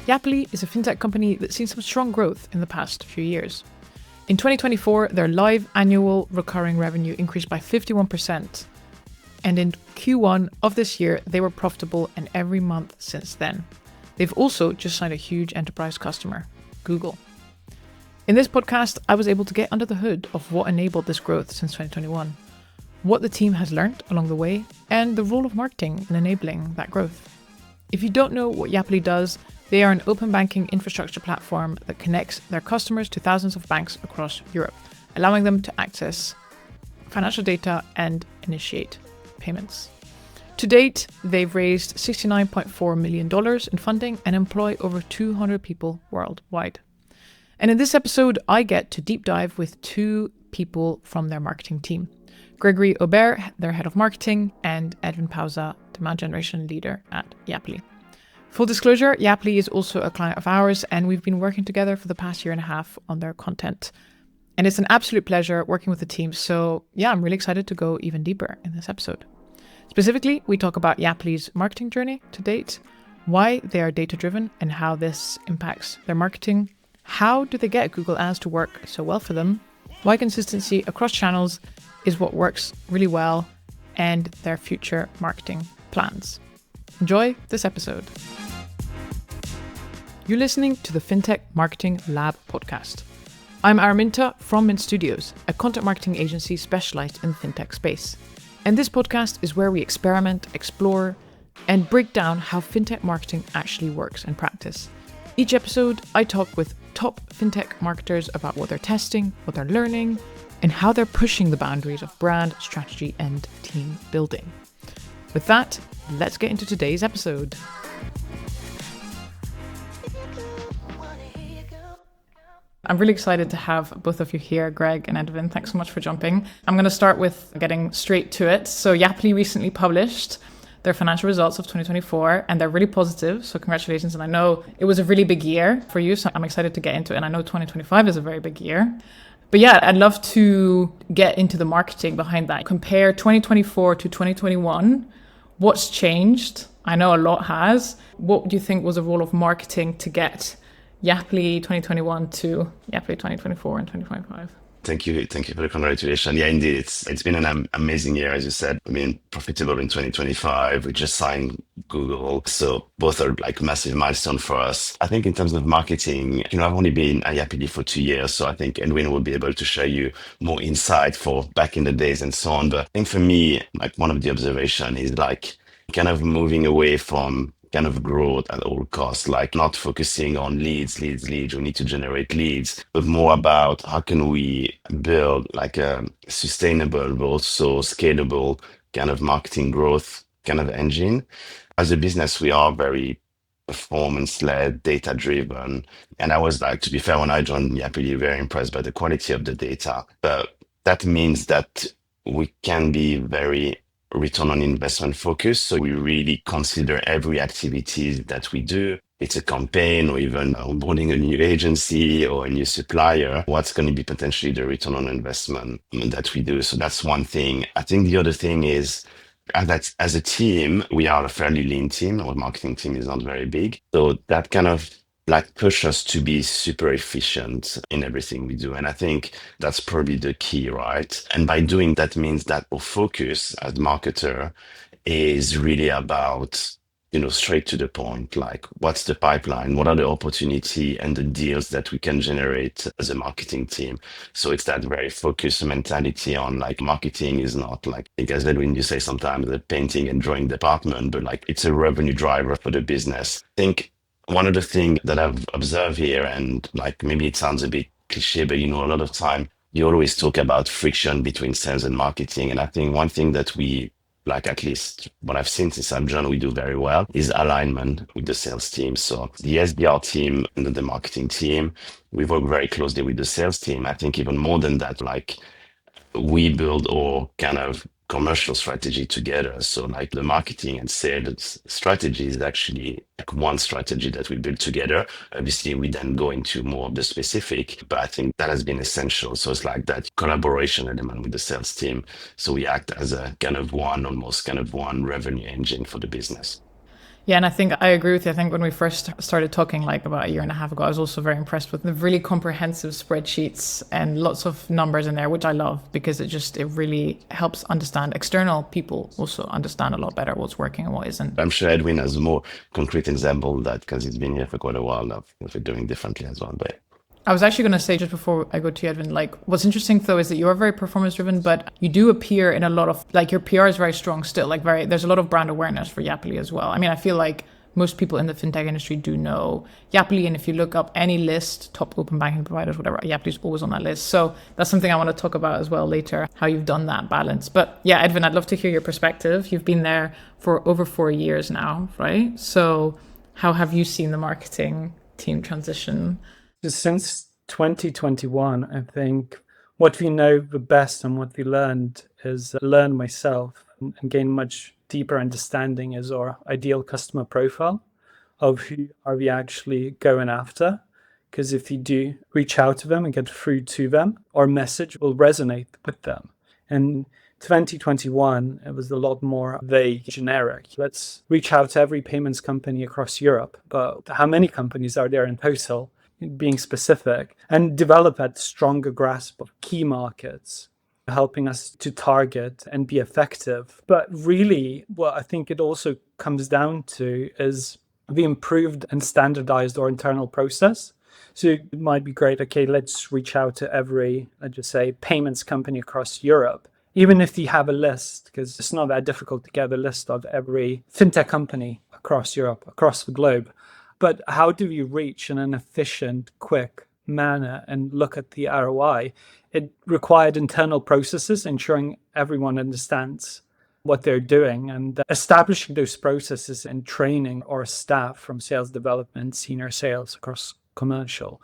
Yapily is a fintech company that's seen some strong growth in the past few years. In 2024, their live annual recurring revenue increased by 51%. And in Q1 of this year, they were profitable in every month since then. They've also just signed a huge enterprise customer, Google. In this podcast, I was able to get under the hood of what enabled this growth since 2021, what the team has learned along the way, and the role of marketing in enabling that growth. If you don't know what Yapily does, they are an open banking infrastructure platform that connects their customers to thousands of banks across Europe, allowing them to access financial data and initiate payments. To date, they've raised $69.4 million in funding and employ over 200 people worldwide. And in this episode, I get to deep dive with two people from their marketing team. Gregory Aubert, their head of marketing, and Edwin Pauza, demand generation leader at Yapily. Full disclosure, Yapily is also a client of ours, and we've been working together for the past year and a half on their content. And it's an absolute pleasure working with the team. So yeah, I'm really excited to go even deeper in this episode. Specifically, we talk about Yapily's marketing journey to date, why they are data-driven and how this impacts their marketing. How do they get Google Ads to work so well for them? Why consistency across channels is what works really well, and their future marketing plans. Enjoy this episode. You're listening to the Fintech Marketing Lab podcast. I'm Araminta from Mint Studios, a content marketing agency specialized in the fintech space. And this podcast is where we experiment, explore, and break down how fintech marketing actually works in practice. Each episode, I talk with top fintech marketers about what they're testing, what they're learning, and how they're pushing the boundaries of brand, strategy, and team building. With that, let's get into today's episode. I'm really excited to have both of you here, Greg and Edwin. Thanks so much for jumping. I'm going to start with getting straight to it. So Yapily recently published their financial results of 2024, and they're really positive. So congratulations. And I know it was a really big year for you, so I'm excited to get into it. And I know 2025 is a very big year. But yeah, I'd love to get into the marketing behind that. Compare 2024 to 2021. What's changed? I know a lot has. What do you think was the role of marketing to get Yapily 2021 to Yapily 2024 and 2025? Thank you for the congratulations. Yeah, indeed, it's been an amazing year, as you said. I mean, profitable in 2025. We just signed Google, so both are like massive milestone for us. I think in terms of marketing, I've only been at Yapily for 2 years, so I think Edwin will be able to share you more insight for back in the days and so on. But I think for me, like one of the observation is like kind of moving away from kind of growth at all costs, like not focusing on leads. We need to generate leads, but more about how can we build like a sustainable, but also scalable kind of marketing growth kind of engine. As a business, we are very performance-led, data-driven. And I was like, to be fair, when I joined Yapily, very impressed by the quality of the data. But that means that we can be very return on investment focus. So we really consider every activity that we do. It's a campaign or even onboarding a new agency or a new supplier. What's going to be potentially the return on investment that we do? So that's one thing. I think the other thing is as a team, we are a fairly lean team. Our marketing team is not very big. So that kind of like push us to be super efficient in everything we do. And I think that's probably the key, right? And by doing that means that our focus as marketer is really about, straight to the point, like what's the pipeline, what are the opportunity and the deals that we can generate as a marketing team. So it's that very focused mentality on like marketing is not like, as when you say sometimes the painting and drawing department, but like it's a revenue driver for the business. I think one of the things that I've observed here, and like maybe it sounds a bit cliche, but a lot of time you always talk about friction between sales and marketing. And I think one thing that we, like at least what I've seen since I've joined, we do very well is alignment with the sales team. So the SDR team and the marketing team, we work very closely with the sales team. I think even more than that, like we build our kind of commercial strategy together. So like the marketing and sales strategy is actually like one strategy that we build together. Obviously, we then go into more of the specific, but I think that has been essential. So it's like that collaboration element with the sales team. So we act as a kind of one revenue engine for the business. Yeah, and I think I agree with you. I think when we first started talking, like about a year and a half ago, I was also very impressed with the really comprehensive spreadsheets and lots of numbers in there, which I love because it really helps understand external people also understand a lot better what's working and what isn't. I'm sure Edwin has a more concrete example of that because he's been here for quite a while now, of it doing differently as well. But I was actually going to say just before I go to you, Edwin, like what's interesting though is that you are very performance driven, but you do appear in a lot of like your PR is very strong still. Like there's a lot of brand awareness for Yapily as well. I mean, I feel like most people in the fintech industry do know Yapily, and if you look up any list, top open banking providers, whatever, Yapily is always on that list. So that's something I want to talk about as well later, how you've done that balance. But yeah, Edwin, I'd love to hear your perspective. You've been there for over 4 years now, right? So how have you seen the marketing team transition? Since 2021, I think what we know the best and what we learned is learn myself and gain much deeper understanding is our ideal customer profile of who are we actually going after. Because if you do reach out to them and get through to them, our message will resonate with them. And 2021, it was a lot more vague, generic. Let's reach out to every payments company across Europe. But how many companies are there in total? Being specific and develop that stronger grasp of key markets, helping us to target and be effective. But really, what I think it also comes down to is we improved and standardized our internal process. So it might be great, okay, let's reach out to every, let's just say, payments company across Europe. Even if you have a list, because it's not that difficult to get a list of every fintech company across Europe, across the globe. But how do we reach in an efficient, quick manner and look at the ROI? It required internal processes, ensuring everyone understands what they're doing and establishing those processes and training our staff from sales development, senior sales across commercial.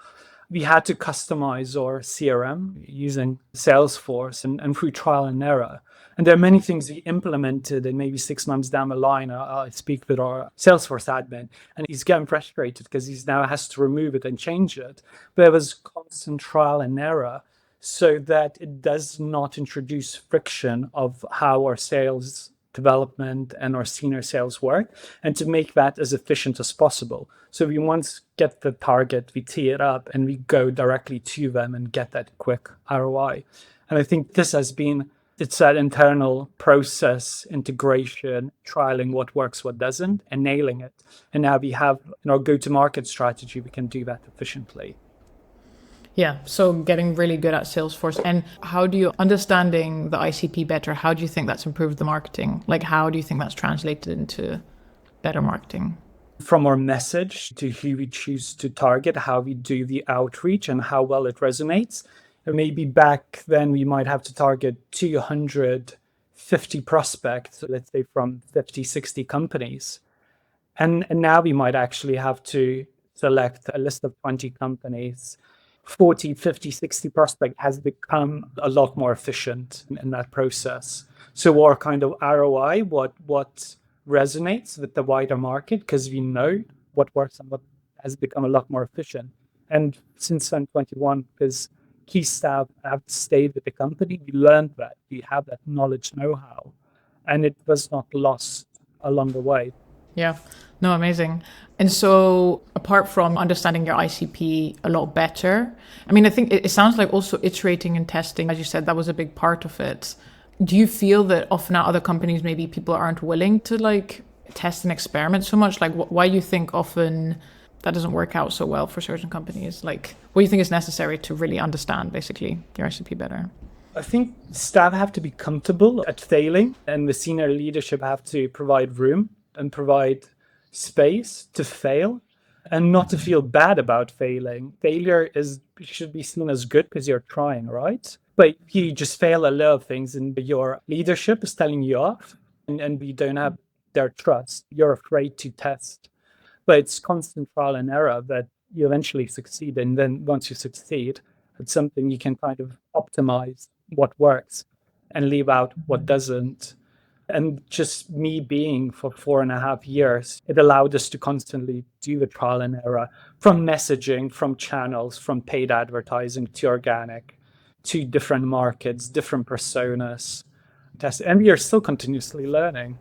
We had to customize our CRM using Salesforce and through trial and error. And there are many things we implemented, and maybe 6 months down the line, I speak with our Salesforce admin, and he's getting frustrated because he now has to remove it and change it. But there was constant trial and error so that it does not introduce friction of how our sales development and our senior sales work, and to make that as efficient as possible. So we once get the target, we tee it up, and we go directly to them and get that quick ROI. And I think this has been, it's that internal process, integration, trialing what works, what doesn't, and nailing it. And now we have in our go-to-market strategy, we can do that efficiently. Yeah, so getting really good at Salesforce. And how do you, understanding the ICP better, how do you think that's improved the marketing? Like, how do you think that's translated into better marketing? From our message to who we choose to target, how we do the outreach and how well it resonates. And maybe back then we might have to target 250 prospects, let's say from 50, 60 companies. And now we might actually have to select a list of 20 companies. 40, 50, 60 prospect has become a lot more efficient in that process. So our kind of ROI, what resonates with the wider market, because we know what works and what has become a lot more efficient. And since 2021, because key staff have stayed with the company, we learned that we have that knowledge, know-how, and it was not lost along the way. Yeah, no, amazing. And so apart from understanding your ICP a lot better, I mean, I think it sounds like also iterating and testing, as you said, that was a big part of it. Do you feel that often at other companies, maybe people aren't willing to like test and experiment so much? Like why do you think often that doesn't work out so well for certain companies? Like what do you think is necessary to really understand basically your ICP better? I think staff have to be comfortable at failing, and the senior leadership have to provide room and provide space to fail and not to feel bad about failing. Failure should be seen as good because you're trying, right? But you just fail a lot of things and your leadership is telling you off and we don't have their trust. You're afraid to test. But it's constant trial and error that you eventually succeed. And then once you succeed, it's something you can kind of optimize what works and leave out what doesn't. And just me being for 4.5 years, it allowed us to constantly do the trial and error from messaging, from channels, from paid advertising to organic, to different markets, different personas. And we are still continuously learning.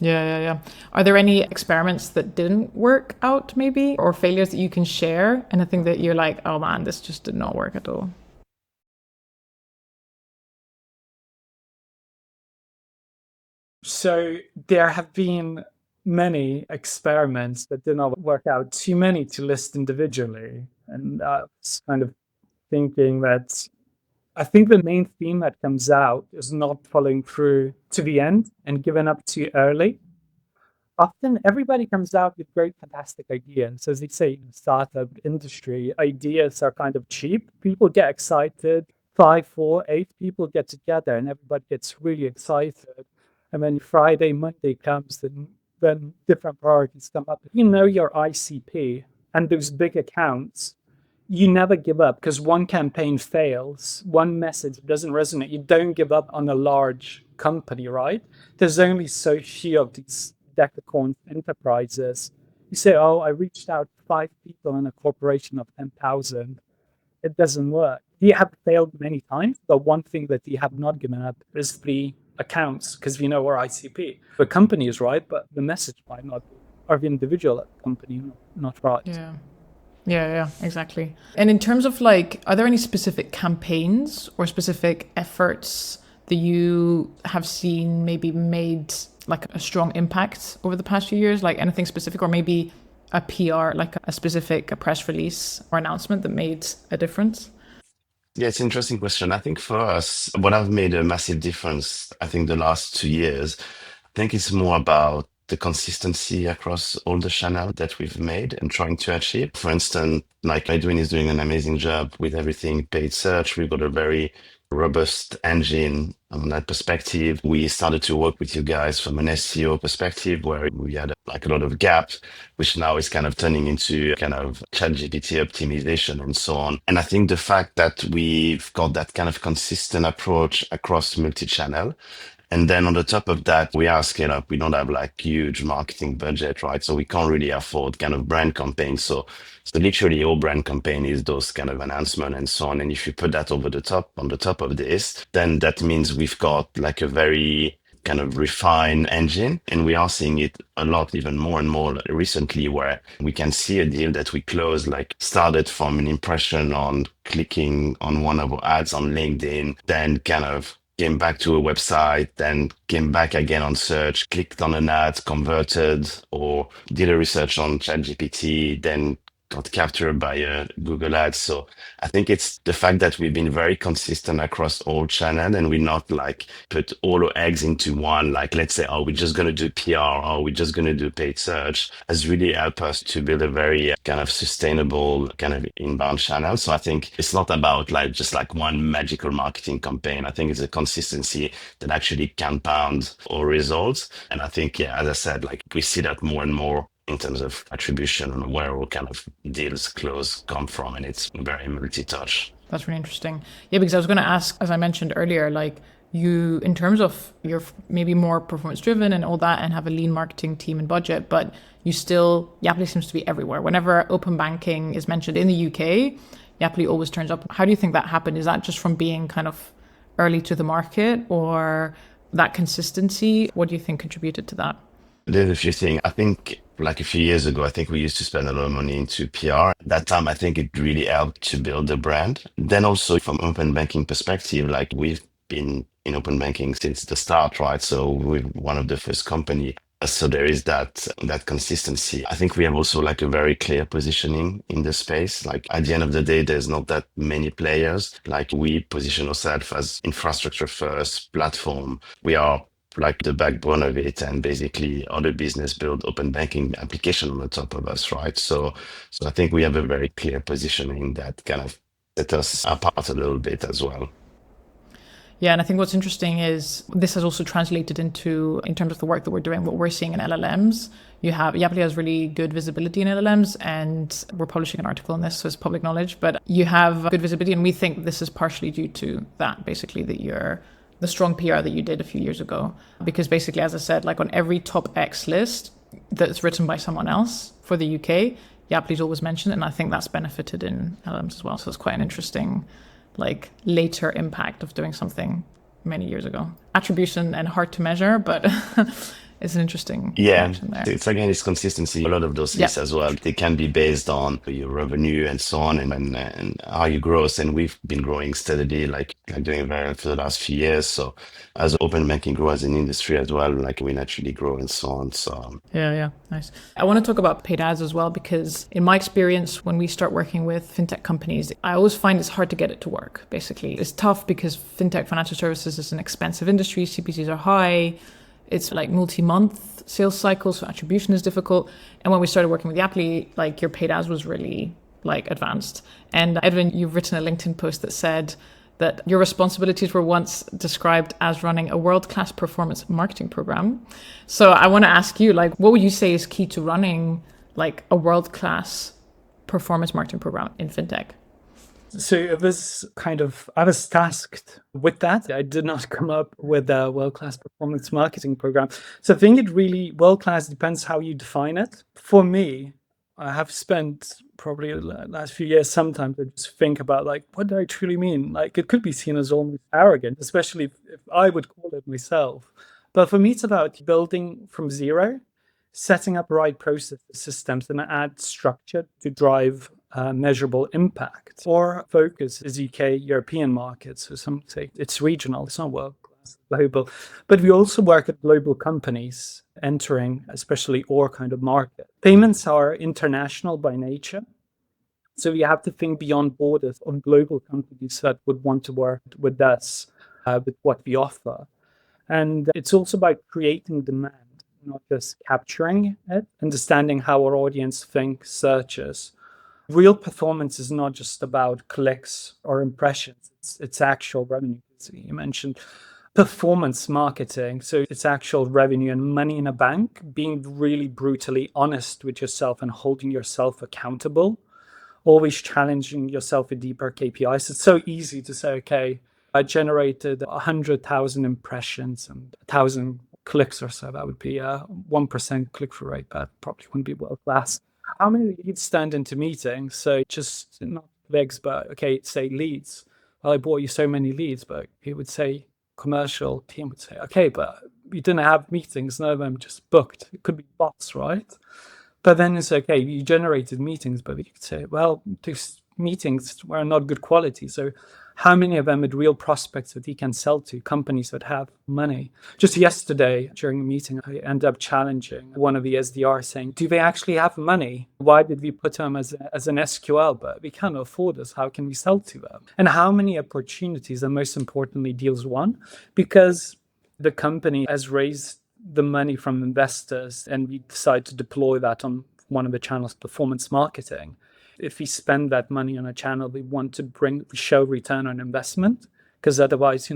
Yeah. Are there any experiments that didn't work out maybe, or failures that you can share? Anything that you're like, oh man, this just did not work at all? So there have been many experiments that did not work out, too many to list individually. And I was kind of thinking that I think the main theme that comes out is not following through to the end and giving up too early. Often everybody comes out with great, fantastic ideas. As they say, in the startup industry, ideas are kind of cheap. People get excited. 5, 4, 8 people get together and everybody gets really excited. And then Friday, Monday comes, and then different priorities come up. You know your ICP and those big accounts, you never give up because one campaign fails, one message doesn't resonate. You don't give up on a large company, right? There's only so few of these decacorn enterprises. You say, oh, I reached out to 5 people in a corporation of 10,000. It doesn't work. You have failed many times, but one thing that you have not given up is the accounts, because we know our ICP. The company is right, but the message might not be, or the individual company not right. Yeah, exactly. And in terms of like, are there any specific campaigns or specific efforts that you have seen maybe made like a strong impact over the past few years? Like anything specific, or maybe a PR, like a specific press release or announcement that made a difference? Yeah, it's an interesting question. I think for us, what I've made a massive difference, I think the last 2 years, I think it's more about the consistency across all the channels that we've made and trying to achieve. For instance, like Edwin is doing an amazing job with everything paid search. We've got a very robust engine on that perspective. We started to work with you guys from an SEO perspective where we had like a lot of gaps, which now is kind of turning into kind of ChatGPT optimization and so on. And I think the fact that we've got that kind of consistent approach across multi-channel, and then on the top of that, we are scale up. We don't have like huge marketing budget, right? So we can't really afford kind of brand campaigns. So literally all brand campaign is those kind of announcement and so on. And if you put that over the top, on the top of this, then that means we've got like a very kind of refined engine. And we are seeing it a lot, even more and more recently, where we can see a deal that we closed, like started from an impression on clicking on one of our ads on LinkedIn, then kind of came back to a website, then came back again on search, clicked on an ad, converted, or did a research on ChatGPT, then got captured by Google Ads. So I think it's the fact that we've been very consistent across all channels and we're not like put all our eggs into one, like let's say, oh, we're just going to do PR or we're just going to do paid search, has really helped us to build a very kind of sustainable kind of inbound channel. So I think it's not about like just like one magical marketing campaign. I think it's a consistency that actually compounds our results. And I think, yeah, as I said, like we see that more and more in terms of attribution and where all kind of deals close come from. And it's very multi-touch. That's really interesting. Yeah, because I was going to ask, as I mentioned earlier, like you, in terms of you're maybe more performance driven and all that and have a lean marketing team and budget, but you still, Yapily seems to be everywhere. Whenever open banking is mentioned in the UK, Yapily always turns up. How do you think that happened? Is that just from being kind of early to the market, or that consistency? What do you think contributed to that? There's a few things. I think like a few years ago, I think we used to spend a lot of money into PR. That time, I think it really helped to build the brand. Then also from open banking perspective, like we've been in open banking since the start, right? So we're one of the first company. So there is that consistency. I think we have also like a very clear positioning in the space. Like at the end of the day, there's not that many players. Like we position ourselves as infrastructure first platform. We are like the backbone of it, and basically other business build open banking application on the top of us, right? So I think we have a very clear positioning that kind of set us apart a little bit as well. Yeah, and I think what's interesting is this has also translated into, in terms of the work that we're doing, what we're seeing in LLMs. You have, Yapily has really good visibility in LLMs, and we're publishing an article on this, so it's public knowledge, but you have good visibility, and we think this is partially due to that, basically, that you're the strong PR that you did a few years ago. Because basically, as I said, like on every top X list that's written by someone else for the UK, Yapily's always mentioned, and I think that's benefited in LLMs as well. So it's quite an interesting like later impact of doing something many years ago. Attribution and hard to measure, but is an interesting Yeah, connection there. it's again, it's consistency. A lot of those Yeah. things as well, they can be based on your revenue and so on, and how you grow. And we've been growing steadily, like doing very well for the last few years. So as open banking grows as an industry as well, like we naturally grow and so on. So Yeah, nice. I want to talk about paid ads as well, because in my experience, when we start working with fintech companies, I always find it's hard to get it to work, basically. It's tough because fintech financial services is an expensive industry, CPCs are high, it's like multi-month sales cycles, so attribution is difficult. And when we started working with Yapily, like your paid ads was really like advanced. And Edwin, you've written a LinkedIn post that said that your responsibilities were once described as running a world-class performance marketing program. So I want to ask you, like, what would you say is key to running like a world-class performance marketing program in fintech? So I was tasked with that. I did not come up with a world-class performance marketing program. So I think it really, world-class depends how you define it. For me, I have spent probably the last few years, sometimes I just think about like, what do I truly mean? Like it could be seen as almost arrogant, especially if I would call it myself. But for me, it's about building from zero, setting up right process systems and add structure to drive measurable impact. Or focus is UK European markets. So some say it's regional, it's not world class, global. But we also work at global companies entering, especially our kind of market. Payments are international by nature. So you have to think beyond borders on global companies that would want to work with us, with what we offer. And it's also about creating demand, not just capturing it, understanding how our audience thinks, searches. Real performance is not just about clicks or impressions, it's actual revenue. So you mentioned performance marketing. So it's actual revenue and money in a bank, being really brutally honest with yourself and holding yourself accountable, always challenging yourself with deeper KPIs. It's so easy to say, okay, I generated 100,000 impressions and 1,000 clicks or so. That would be a 1% click-through rate. That probably wouldn't be world-class. How many leads stand into meetings? So just not legs, but okay, say leads. Well, I bought you so many leads, but he would say, commercial team would say, okay, but you didn't have meetings, none of them just booked. It could be bots, right? But then it's okay, you generated meetings, but you could say, well, these meetings were not good quality. So how many of them are real prospects that he can sell to, companies that have money? Just yesterday during a meeting, I ended up challenging one of the SDRs saying, do they actually have money? Why did we put them as an SQL? But we can't afford this. How can we sell to them? And how many opportunities, and most importantly, deals won? Because the company has raised the money from investors and we decide to deploy that on one of the channels, performance marketing. If we spend that money on a channel, we want to show return on investment, because otherwise,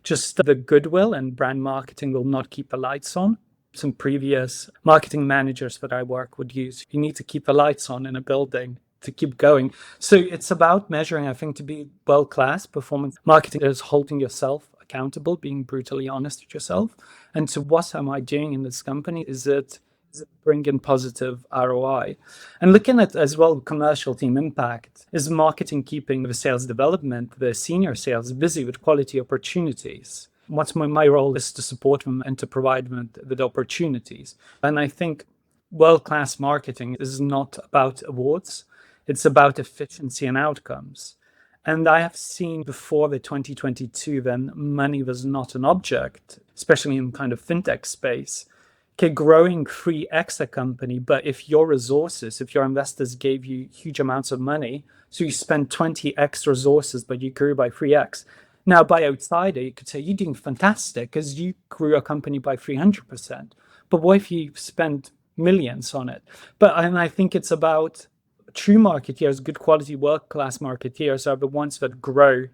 just the goodwill and brand marketing will not keep the lights on. Some previous marketing managers that I work would use, you need to keep the lights on in a building to keep going. So it's about measuring. I think to be world-class, performance marketing is holding yourself accountable, being brutally honest with yourself. And so what am I doing in this company? Is it bringing positive ROI? And looking at as well commercial team impact, is marketing keeping the sales development, the senior sales busy with quality opportunities? What's my role is to support them and to provide them with opportunities. And I think world-class marketing is not about awards, it's about efficiency and outcomes. And I have seen before the 2022, then money was not an object, especially in kind of fintech space. Okay, growing 3x a company, but if your investors gave you huge amounts of money, so you spent 20x resources, but you grew by 3x. Now, by outsider, you could say you're doing fantastic because you grew a company by 300%. But what if you spent millions on it? And I think it's about true marketeers, good quality world-class marketeers are the ones that grow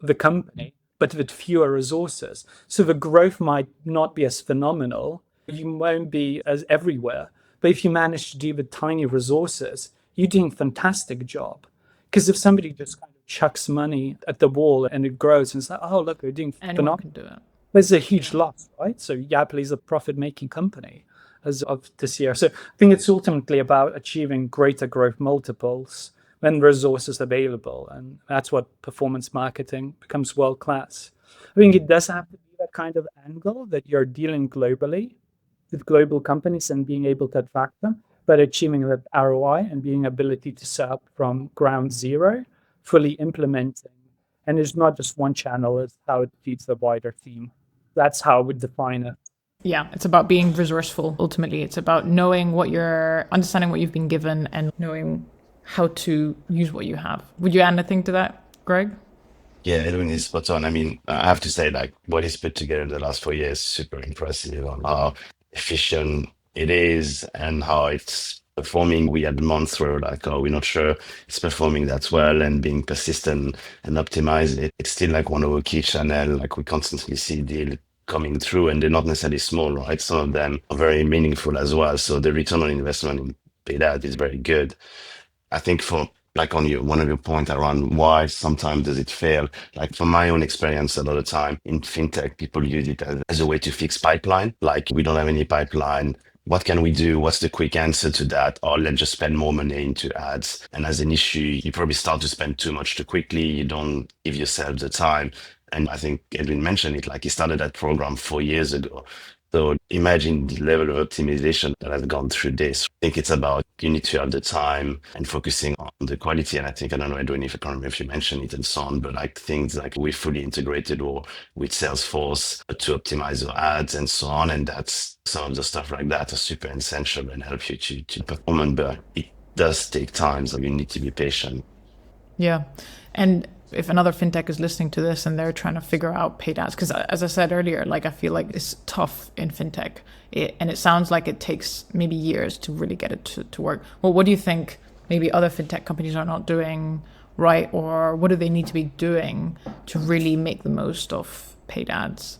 the company, but with fewer resources. So the growth might not be as phenomenal, you won't be as everywhere. But if you manage to do with tiny resources, you're doing a fantastic job. Because if somebody just kind of chucks money at the wall and it grows and it's like, oh, look, they're doing phenomenal. Anyone can do it. There's a huge loss, right? So Yapily is a profit-making company as of this year. So I think it's ultimately about achieving greater growth multiples when resources available. And that's what performance marketing becomes world-class. I think it does have to be that kind of angle that you're dealing globally with global companies and being able to attract them, but achieving that ROI and being ability to set up from ground zero, fully implementing. And it's not just one channel, it's how it feeds the wider theme. That's how I would define it. Yeah, it's about being resourceful. Ultimately, it's about understanding what you've been given and knowing how to use what you have. Would you add anything to that, Greg? Yeah, Edwin is spot on. I mean, I have to say, like, what he's put together in the last 4 years, super impressive on how efficient it is and how it's performing. We had months where like, oh, we're not sure it's performing that well, and being persistent and optimize it. It's still like one of our key channel. Like we constantly see deal coming through, and they're not necessarily small, right? Some of them are very meaningful as well. So the return on investment in paid ad is very good. I think for like on your one of your points around why sometimes does it fail, like from my own experience, a lot of time in fintech, people use it as a way to fix pipeline. Like we don't have any pipeline. What can we do? What's the quick answer to that? Or let's just spend more money into ads. And as an issue, you probably start to spend too much too quickly. You don't give yourself the time. And I think Edwin mentioned it, like he started that program 4 years ago. So imagine the level of optimization that has gone through this. I think it's about you need to have the time and focusing on the quality. And I think, I don't know, Edwin, if I can't remember if you mentioned it and so on, but like things like we fully integrated or with Salesforce to optimize our ads and so on. And that's some of the stuff like that are super essential and help you to perform. But it does take time, so you need to be patient. Yeah. And if another fintech is listening to this and they're trying to figure out paid ads, because as I said earlier, like I feel like it's tough in fintech, and it sounds like it takes maybe years to really get it to work. Well, what do you think maybe other fintech companies are not doing right, or what do they need to be doing to really make the most of paid ads?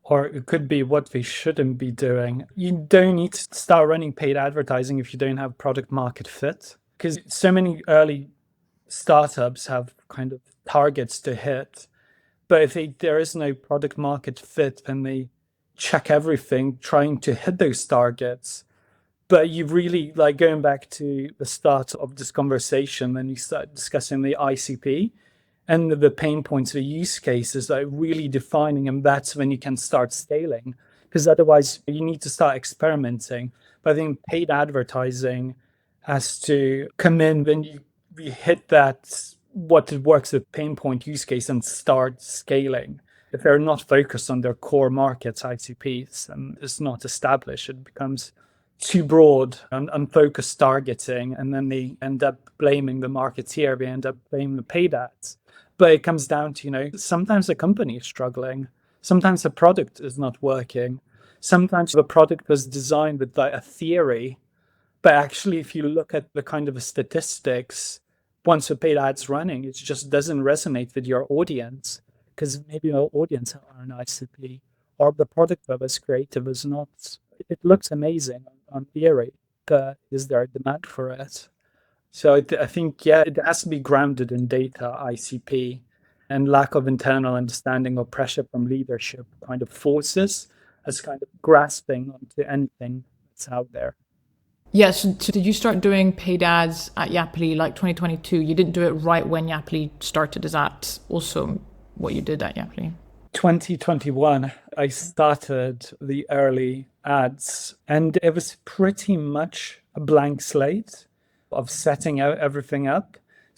Or it could be what they shouldn't be doing. You don't need to start running paid advertising if you don't have product market fit, because so many early startups have kind of targets to hit, but if there is no product market fit and they check everything trying to hit those targets, but you really, like going back to the start of this conversation, then you start discussing the ICP and the pain points, the use cases, like really defining, and that's when you can start scaling, because otherwise you need to start experimenting. But I think paid advertising has to come in when you hit that what it works with pain point use case and start scaling. If they're not focused on their core markets, ICPs, and it's not established, it becomes too broad and unfocused targeting, and then they end up blaming the marketeer, they end up blaming the paid ads. But it comes down to, sometimes the company is struggling, sometimes the product is not working, sometimes the product was designed with like a theory, but actually if you look at the kind of statistics, once a paid ad's running, it just doesn't resonate with your audience, because maybe your audience are an ICP, or the product that was created was not. It looks amazing on theory, but is there a demand for it? So I think, it has to be grounded in data, ICP, and lack of internal understanding or pressure from leadership kind of forces us kind of grasping onto anything that's out there. Yes. Yeah, so did you start doing paid ads at Yapily like 2022? You didn't do it right when Yapily started. Is that also what you did at Yapily? 2021, I started the early ads, and it was pretty much a blank slate of setting out everything up.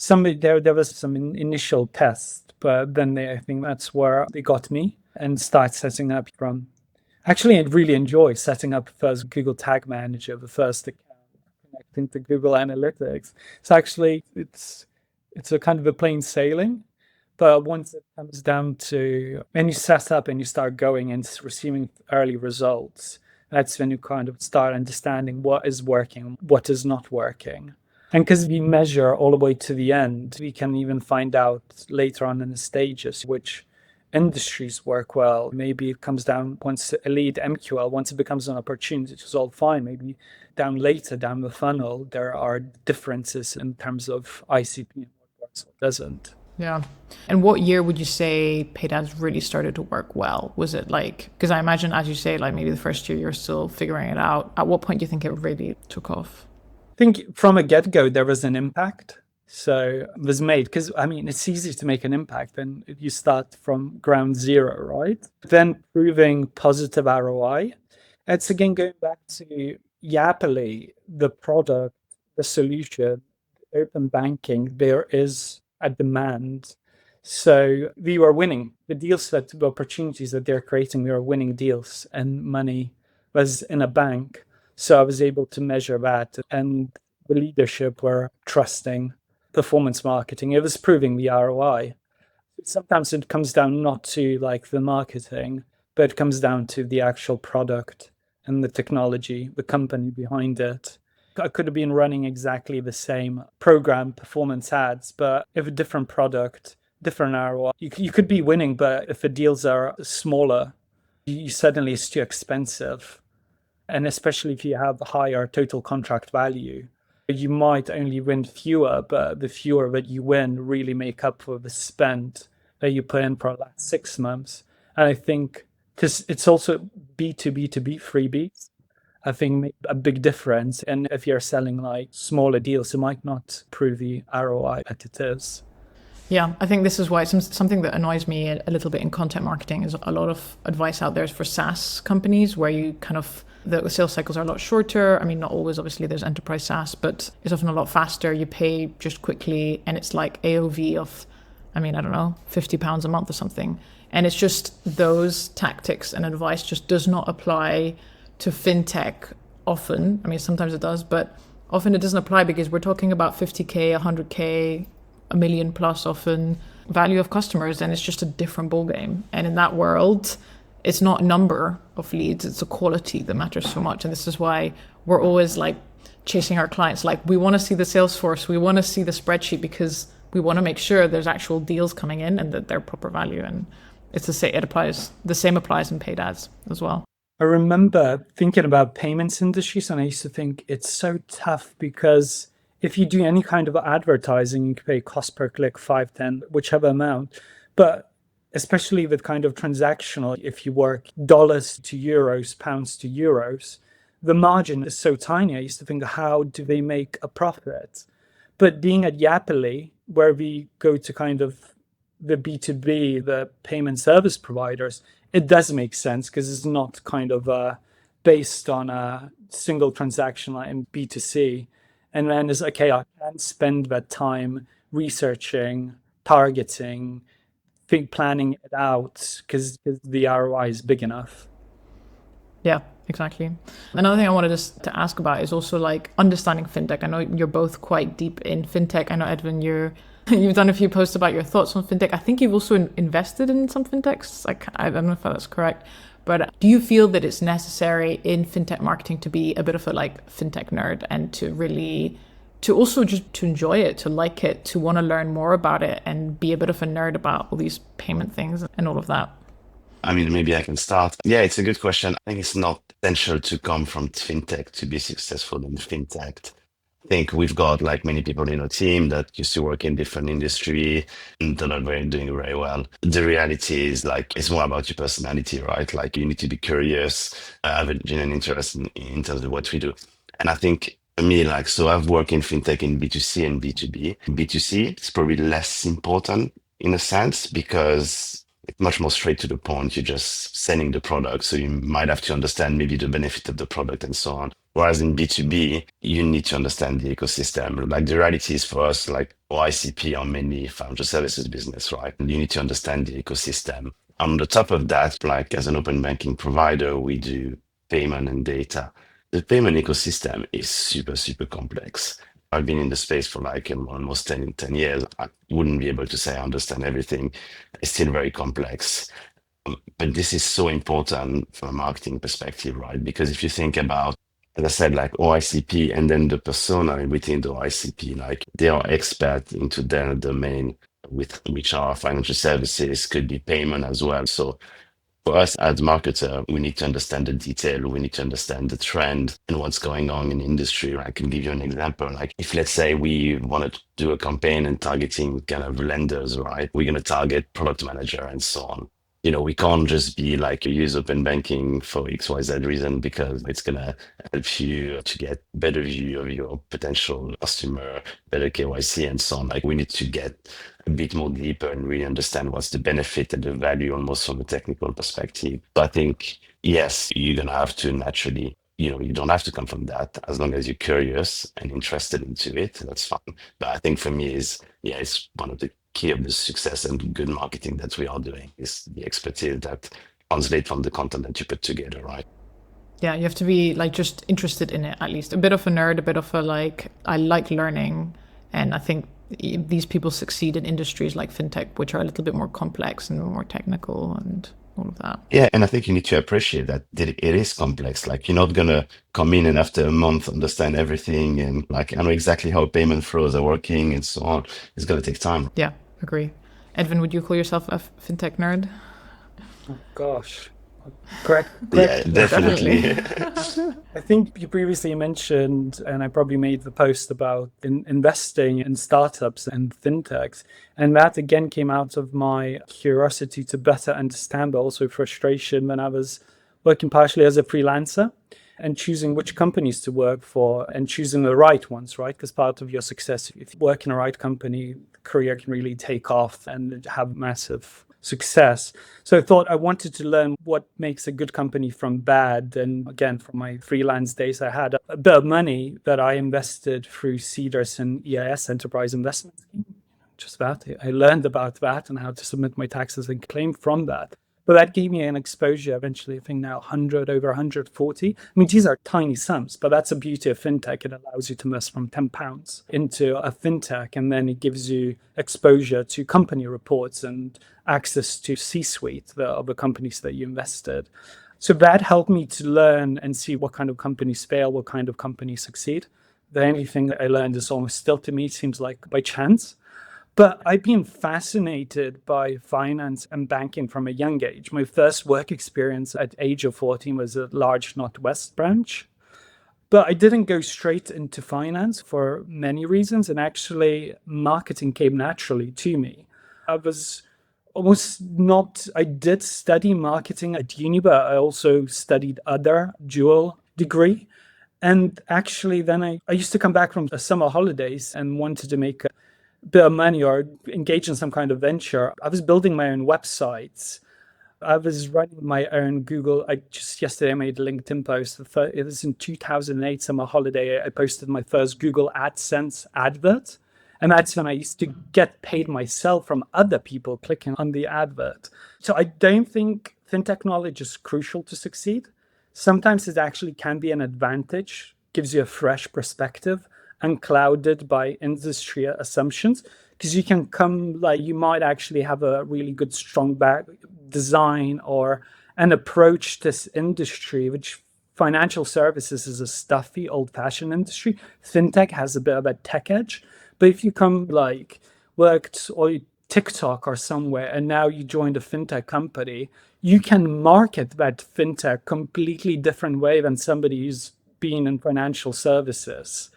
There was some initial tests, but then I think that's where they got me and start setting up from. Actually, I really enjoy setting up first Google Tag Manager, the first account, connecting to Google Analytics. So actually, it's a kind of a plain sailing. But once it comes down to when you set up and you start going and receiving early results, that's when you kind of start understanding what is working, what is not working. And because we measure all the way to the end, we can even find out later on in the stages which industries work well. Maybe it comes down once a lead MQL, once it becomes an opportunity, it's all fine. Maybe down later, down the funnel, there are differences in terms of ICP and what works, what doesn't. Yeah. And what year would you say paid ads really started to work well? Was it like, because I imagine, as you say, like maybe the first year you're still figuring it out. At what point do you think it really took off? I think from a get-go, there was an impact. So it was made because, I mean, it's easy to make an impact and you start from ground zero, right? Then proving positive ROI. It's again going back to Yapily, the product, the solution, open banking, there is a demand. So we were winning the deals, that the opportunities that they're creating, we were winning deals, and money was in a bank. So I was able to measure that, and the leadership were trusting performance marketing. It was proving the ROI. Sometimes it comes down not to like the marketing, but it comes down to the actual product and the technology, the company behind it. I could have been running exactly the same program, performance ads, but if a different product, different ROI, you could be winning, but if the deals are smaller, you suddenly it's too expensive. And especially if you have a higher total contract value, you might only win fewer, but the fewer that you win really make up for the spend that you put in for the last 6 months. And I think because it's also B2B to B freebies, I think make a big difference. And if you're selling like smaller deals, it might not prove the ROI that it is. Yeah, I think this is why something that annoys me a little bit in content marketing is a lot of advice out there is for SaaS companies where you kind of, the sales cycles are a lot shorter. I mean, not always, obviously, there's enterprise SaaS, but it's often a lot faster. You pay just quickly and it's like AOV of, I mean, I don't know, £50 a month or something. And it's just those tactics and advice just does not apply to fintech often. I mean, sometimes it does, but often it doesn't apply because we're talking about 50K, 100K, a million plus often value of customers, and it's just a different ballgame. And in that world, it's not number of leads, it's a quality that matters so much. And this is why we're always like chasing our clients. Like, we want to see the Salesforce, we want to see the spreadsheet, because we want to make sure there's actual deals coming in and that they're proper value. And it's the same applies in paid ads as well. I remember thinking about payments industries, and I used to think it's so tough because if you do any kind of advertising, you can pay cost per click, 5, 10, whichever amount. But especially with kind of transactional, if you work dollars to euros, pounds to euros, the margin is so tiny. I used to think, how do they make a profit? But being at Yapily, where we go to kind of the B2B, the payment service providers, it does make sense because it's not kind of based on a single transaction like in B2C. And then it's okay, I can spend that time researching, targeting, planning it out because the ROI is big enough. Yeah, exactly. Another thing I wanted to ask about is also like understanding fintech. I know you're both quite deep in fintech. I know, Edwin, you've done a few posts about your thoughts on fintech. I think you've also invested in some fintechs. I don't know if that's correct. But do you feel that it's necessary in fintech marketing to be a bit of a like fintech nerd and to also just to enjoy it, to like it, to want to learn more about it and be a bit of a nerd about all these payment things and all of that? I mean, maybe I can start. Yeah, it's a good question. I think it's not essential to come from fintech to be successful in fintech. I think we've got like many people in our team that used to work in different industry and they're not doing very well. The reality is like, it's more about your personality, right? Like you need to be curious, have a genuine interest in terms of what we do. And I think for me, like, so I've worked in fintech in B2C and B2B. B2C, it's probably less important in a sense because it's much more straight to the point. You're just selling the product. So you might have to understand maybe the benefit of the product and so on. Whereas in B2B, you need to understand the ecosystem. Like the reality is for us, like OICP are mainly financial services business, right? And you need to understand the ecosystem. On the top of that, like as an open banking provider, we do payment and data. The payment ecosystem is super, super complex. I've been in the space for like almost 10 years. I wouldn't be able to say I understand everything. It's still very complex. But this is so important from a marketing perspective, right? Because if you think about, as I said, like OICP and then the persona within the OICP, like they are experts into their domain, with which are financial services, could be payment as well. So for us as marketer, we need to understand the detail. We need to understand the trend and what's going on in the industry. I can give you an example. Like if let's say we wanted to do a campaign and targeting kind of lenders, right? We're going to target product manager and so on. we can't just be like, you use open banking for XYZ reason because it's going to help you to get better view of your potential customer, better KYC and so on. Like we need to get a bit more deeper and really understand what's the benefit and the value almost from a technical perspective. But I think, yes, you're going to have to naturally, you don't have to come from that as long as you're curious and interested into it. That's fine. But I think for me it's one of the key of the success and good marketing that we are doing is the expertise that translate from the content that you put together, right? Yeah, you have to be like just interested in it, at least a bit of a nerd, a bit of a like, I like learning. And I think these people succeed in industries like fintech, which are a little bit more complex and more technical and all of that. Yeah, and I think you need to appreciate that it is complex. Like you're not gonna come in and after a month understand everything and like I know exactly how payment flows are working and so on. It's gonna take time. Yeah, agree. Edwin, would you call yourself a fintech nerd? Oh, gosh. Correct. Yeah, definitely. I think you previously mentioned, and I probably made the post about investing in startups and fintechs. And that again came out of my curiosity to better understand, but also frustration when I was working partially as a freelancer and choosing which companies to work for and choosing the right ones, right? Because part of your success, if you work in a right company, career can really take off and have massive success. So I thought I wanted to learn what makes a good company from bad. And again, from my freelance days, I had a bit of money that I invested through Cedars and EIS, Enterprise Investment Scheme. Just that. I learned about that and how to submit my taxes and claim from that. But that gave me an exposure eventually, I think now 100, over 140. I mean, these are tiny sums, but that's the beauty of fintech. It allows you to invest from £10 into a fintech, and then it gives you exposure to company reports and access to C-suite of the companies that you invested. So that helped me to learn and see what kind of companies fail, what kind of companies succeed. The only thing that I learned is almost still to me seems like by chance. But I've been fascinated by finance and banking from a young age. My first work experience at age of 14 was a large Northwest branch. But I didn't go straight into finance for many reasons. And actually, marketing came naturally to me. I was almost not, I did study marketing at uni, but I also studied other dual degree. And actually, then I used to come back from summer holidays and wanted to make a bit of money or engage in some kind of venture. I was building my own websites. I was running my own Google. I just yesterday made a LinkedIn post. It was in 2008, summer holiday. I posted my first Google AdSense advert. And that's when I used to get paid myself from other people clicking on the advert. So I don't think fintech knowledge is crucial to succeed. Sometimes it actually can be an advantage, gives you a fresh perspective, unclouded by industry assumptions, because you can come, like, you might actually have a really good, strong back design or an approach to this industry, which financial services is a stuffy, old-fashioned industry. Fintech has a bit of a tech edge. But if you come, like, worked or TikTok or somewhere, and now you joined a fintech company, you can market that fintech completely different way than somebody who's been in financial services.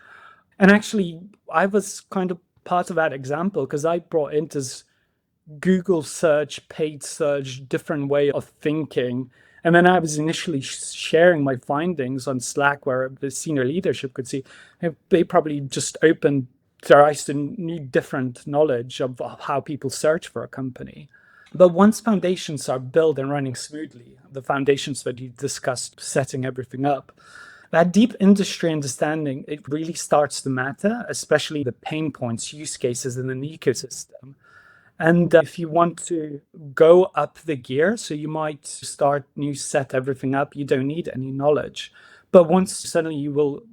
And actually, I was kind of part of that example because I brought in this Google search, paid search, different way of thinking. And then I was initially sharing my findings on Slack where the senior leadership could see. They probably just opened their eyes to new different knowledge of how people search for a company. But once foundations are built and running smoothly, the foundations that you discussed, setting everything up, that deep industry understanding, it really starts to matter, especially the pain points, use cases in an ecosystem. And if you want to go up the gear, so you might start new, set everything up, you don't need any knowledge. But once suddenly it'll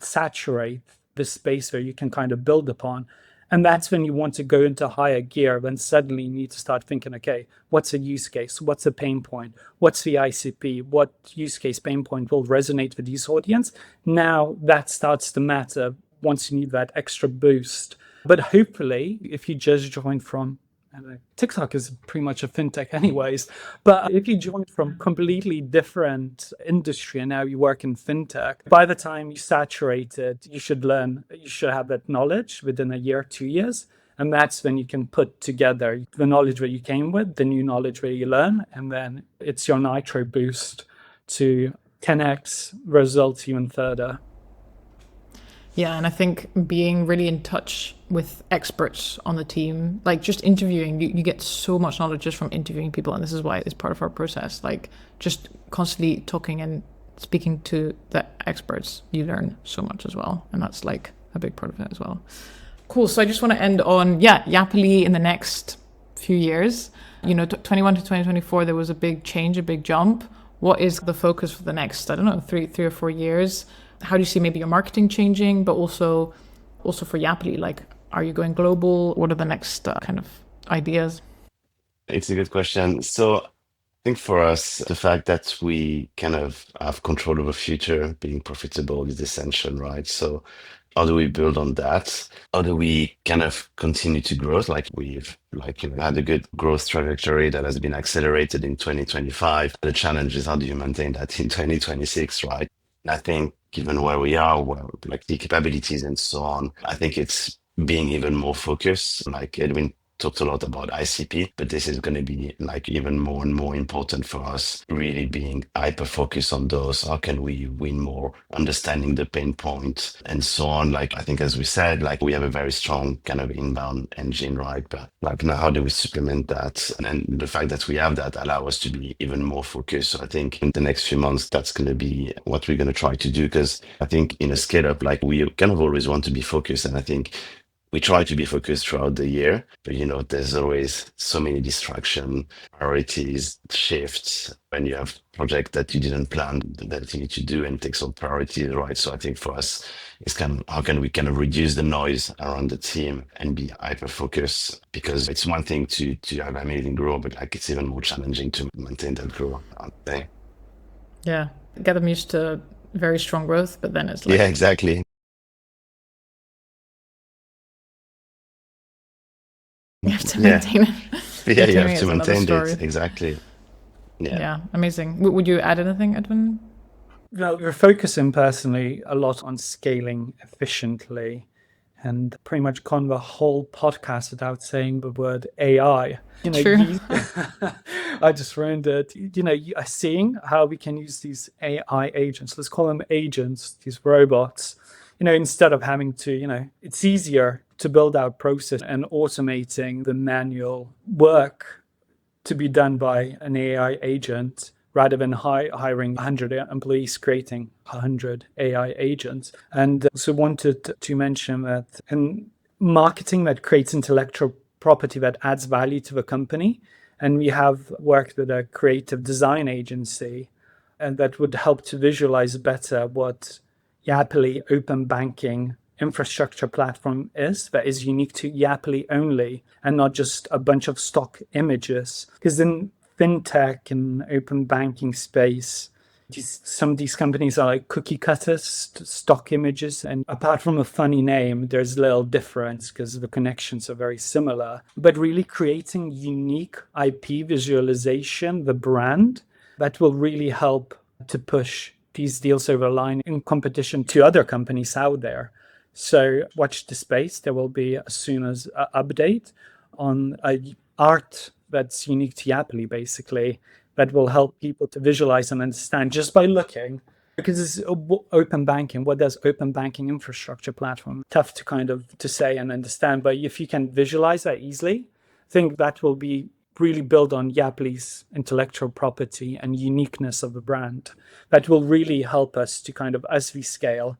saturate the space where you can kind of build upon. And that's when you want to go into higher gear, when suddenly you need to start thinking, okay, what's a use case? What's a pain point? What's the ICP? What use case pain point will resonate with this audience? Now that starts to matter once you need that extra boost. But hopefully, if you just join from, TikTok is pretty much a fintech anyways, but if you join from completely different industry and now you work in fintech, by the time you saturate it, you should have that knowledge within a year, 2 years. And that's when you can put together the knowledge that you came with, the new knowledge that you learn, and then it's your nitro boost to 10x results even further. Yeah, and I think being really in touch with experts on the team, like just interviewing, you get so much knowledge just from interviewing people. And this is why it's part of our process. Like just constantly talking and speaking to the experts, you learn so much as well. And that's like a big part of it as well. Cool. So I just want to end on, Yapily in the next few years. 21 to 2024, there was a big change, a big jump. What is the focus for the next, I don't know, three or 4 years? How do you see maybe your marketing changing, but also for Yapily? Like, are you going global? What are the next kind of ideas? It's a good question. So I think for us, the fact that we kind of have control of the future, being profitable is essential, right? So how do we build on that? How do we kind of continue to grow? Like we've had a good growth trajectory that has been accelerated in 2025. The challenge is how do you maintain that in 2026, right? And I think given where we are, like the capabilities and so on, I think it's being even more focused. Like Edwin talked a lot about ICP, but this is going to be like even more and more important for us, really being hyper focused on those. How can we win more, understanding the pain points and so on? Like, I think, as we said, like we have a very strong kind of inbound engine, right? But like now, how do we supplement that? And the fact that we have that allow us to be even more focused. So I think in the next few months, that's going to be what we're going to try to do. Because I think in a scale up, like we kind of always want to be focused. And I think we try to be focused throughout the year, but there's always so many distraction, priorities, shifts when you have project that you didn't plan that you need to do and take some priorities, right? So I think for us, it's kind of how can we kind of reduce the noise around the team and be hyper focused, because it's one thing to have amazing growth, but like it's even more challenging to maintain that growth, I'd say. Yeah, get them used to very strong growth, but then it's like, Yeah, exactly. you have to Yeah. maintain it. Yeah, you Maintaining have it to is another maintain story. it. Exactly. Yeah. Yeah, amazing. Would you add anything, Edwin? Well, we're focusing personally a lot on scaling efficiently, and pretty much gone the whole podcast without saying the word AI. True. I just ruined it. You are seeing how we can use these AI agents. Let's call them agents, these robots. Instead of having to, it's easier to build out process and automating the manual work to be done by an AI agent rather than hiring 100 employees creating 100 AI agents. And also wanted to mention that in marketing that creates intellectual property that adds value to the company, and we have worked with a creative design agency, and that would help to visualize better what Yapily open banking infrastructure platform is that is unique to Yapily only, and not just a bunch of stock images. Because in fintech and open banking space, some of these companies are like cookie cutters, stock images, and apart from a funny name, there's little difference because the connections are very similar. But really creating unique IP visualization, the brand, that will really help to push these deals over the line in competition to other companies out there. So watch the space. There will be as soon as an update on art that's unique to Yapily, basically, that will help people to visualize and understand just by looking. Because it's open banking. What does open banking infrastructure platform? Tough to kind of to say and understand. But if you can visualize that easily, I think that will be really build on Yapily's intellectual property and uniqueness of the brand. That will really help us to kind of, as we scale,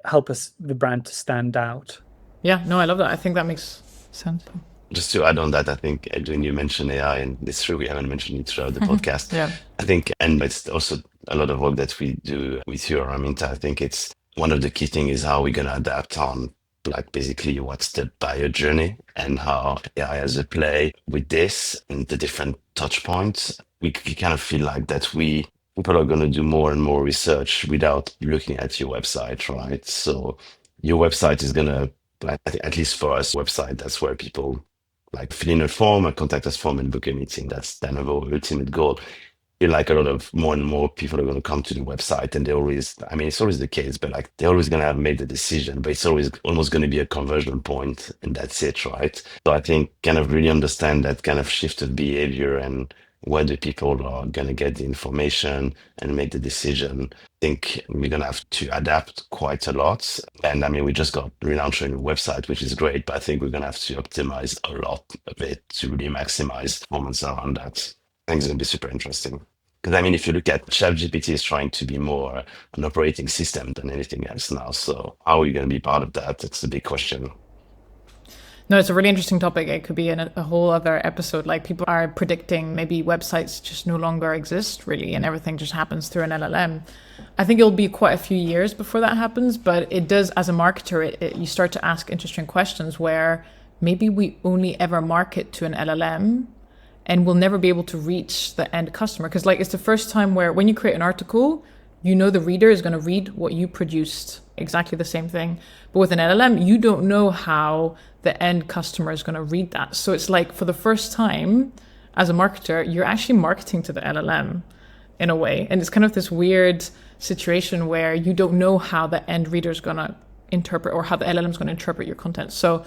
help us the brand to stand out. Yeah, no, I love that. I think that makes sense. Just to add on that, I think Edwin, you mentioned AI, and it's true we haven't mentioned it throughout the podcast. Yeah. I think, and it's also a lot of work that we do with you, Araminta. I think it's one of the key things is how we're gonna adapt on like basically what's the buyer journey and how AI has a play with this and the different touch points. We kind of feel like that people are going to do more and more research without looking at your website, right? So your website is going to, like, at least for us, website, that's where people like fill in a form, a contact us form and book a meeting. That's kind of our ultimate goal. feel like a lot of more and more people are going to come to the website, and they always, I mean, it's always the case, but like they're always going to have made the decision, but it's always almost going to be a conversion point, and that's it, right? So I think kind of really understand that kind of shift of behavior and where the people are going to get the information and make the decision. I think we're going to have to adapt quite a lot. And I mean, we just got relaunched a new website, which is great, but I think we're going to have to optimize a lot of it to really maximize performance around that. I think it's going to be super interesting. Because I mean, if you look at ChatGPT is trying to be more an operating system than anything else now. So how are you going to be part of that? That's the big question. No, it's a really interesting topic. It could be in a whole other episode. Like people are predicting maybe websites just no longer exist really, and everything just happens through an LLM. I think it'll be quite a few years before that happens, but it does, as a marketer, you start to ask interesting questions where maybe we only ever market to an LLM and we'll never be able to reach the end customer. Because like it's the first time where when you create an article, you know the reader is going to read what you produced, exactly the same thing. But with an LLM, you don't know how the end customer is going to read that. So it's like for the first time as a marketer, you're actually marketing to the LLM in a way. And it's kind of this weird situation where you don't know how the end reader is going to interpret or how the LLM is going to interpret your content. So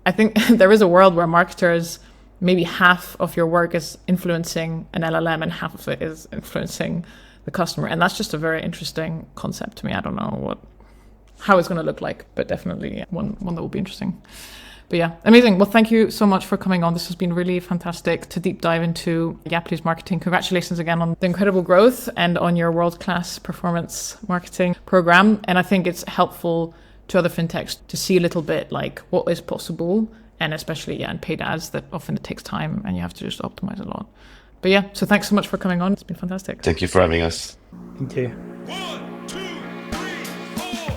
I think there is a world where marketers, maybe half of your work is influencing an LLM and half of it is influencing the customer. And that's just a very interesting concept to me. I don't know how it's going to look like, but definitely one that will be interesting. But yeah, amazing. Well, thank you so much for coming on. This has been really fantastic to deep dive into Yapily's marketing. Congratulations again on the incredible growth and on your world-class performance marketing program. And I think it's helpful to other fintechs to see a little bit like what is possible, and especially in paid ads that often it takes time and you have to just optimize a lot. But yeah, so thanks so much for coming on. It's been fantastic. Thank you for having us. Thank you. 1, 2, 3, 4.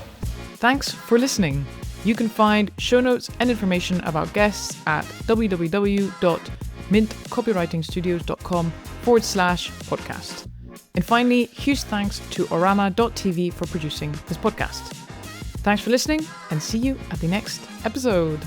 Thanks for listening. You can find show notes and information about guests at www.mintcopywritingstudios.com/podcast. And finally, huge thanks to Orama.tv for producing this podcast. Thanks for listening and see you at the next episode.